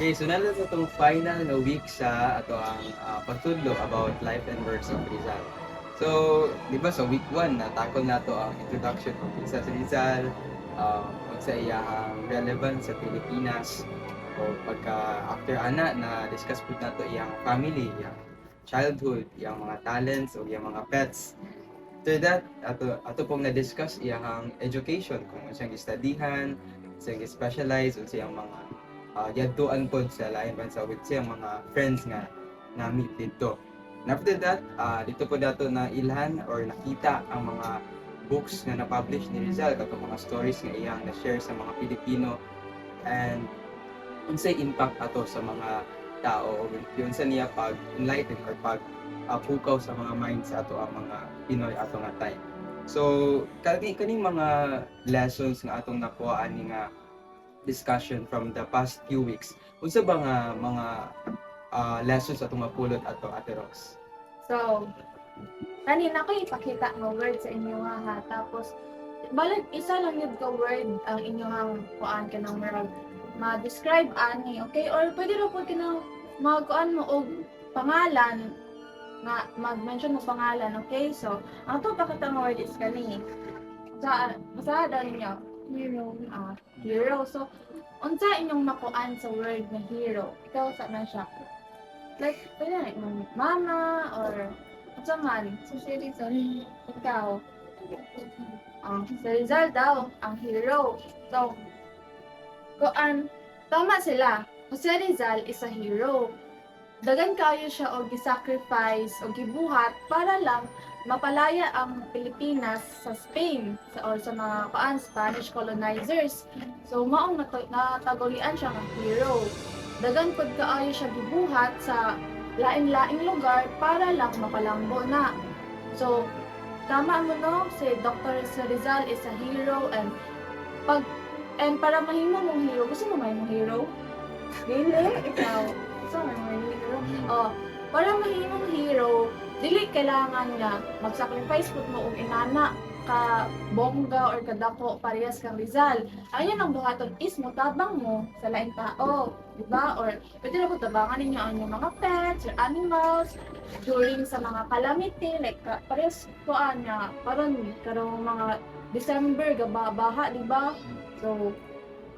Okay, so na sa itong final na week sa ato ang pagtudlo about life and works of Rizal. So, di ba sa week 1, natakol na to ang introduction of Rizal sa Rizal, kung sa iyang relevance sa Pilipinas, o pagka after ana na discuss po na to iyang family, iyang childhood, iyang mga talents o iyang mga pets. After that, ato pong na-discuss iyang education, kung siyang istudihan, siyang specialize o siyang mga yadtuan pod sa lain bansa with siyang mga friends nga na-meet dito. And after that, dito po dato na ilhan or nakita ang mga books na na-publish ni Rizal, katong mga stories nga iyang na-share sa mga Pilipino, and unsay impact ato sa mga tao, yun sa niya pag-enlighten or pukaw sa mga minds ato ang mga Pinoy ato nga time. So, kaning mga lessons nga atong nakuha ani nga discussion from the past few weeks, unsa ba nga mga lessons atong mapulot ato, Ate Rox? So, kanina ko ipakita nga word sa inyo ha. Tapos, balik isa lang yun ka word ang inyong kuan ka ng merag ma-describe ani, okay? Or pwede rin po ka ng magkuan mo og pangalan nga mag-mention mo pangalan, okay? So, ang to pakita nga word is kani. Sa daw ninyo, hero. So, unsa inyong makuan sa word na hero? Ikaw sa man siya. Like, pwede na mama or unsa man. So, si Rizal, ikaw. Si Rizal daw, ang hero. So, kuan, tama sila. Si Rizal is a hero. Dagan kayo siya og gi-sacrifice o gibuhat para lang mapalaya ang Pilipinas sa Spain or sa mga Spanish colonizers. So maong natagolian siya ng hero. Dagan pud kaayo siya gibuhat sa lain-laing lugar para lang mapalambo na. So tama mo no, si Dr. Rizal is a hero, and para mahimo mong hero, gusto mo mahimong hero? Dili, ikaw. Gusto mo mahimong hero? Para mahimong hero, dili kailangan nga mag-sacrifice pud mo og inana ka bongga or kadako parehas kang Rizal. Ang yan ang buhaton is motabang mo sa laing tao, di ba? Or pwede na po tabangan ninyo ang inyong mga pets or animals during sa mga calamity, like parehas kuan nga karon mga December baha, di ba? So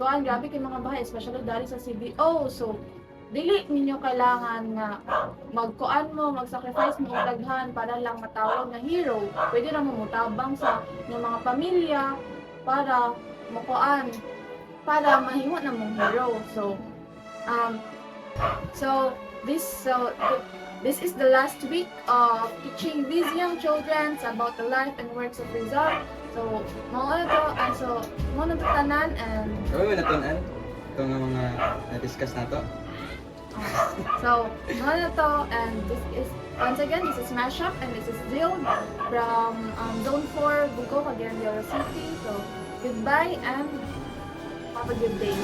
kuan grabe kay mga baha, especially dali sa CBO. So dili ninyo kailangan nga mag-sacrifice mo og daghan para lang matawag na hero. Pwede ra mo mutabang sa inyong mga pamilya para para mahimo na mong hero. So this is the last week of teaching these young children about the life and works of Rizal. So mao na to tanan, and Kami mo natunan ito nga mga na-discuss na to. so mao na to, and this is once again, this is Mashup, and this is Zil from Zone 4, Bugo, Cagayan de Oro City. So goodbye and have a good day.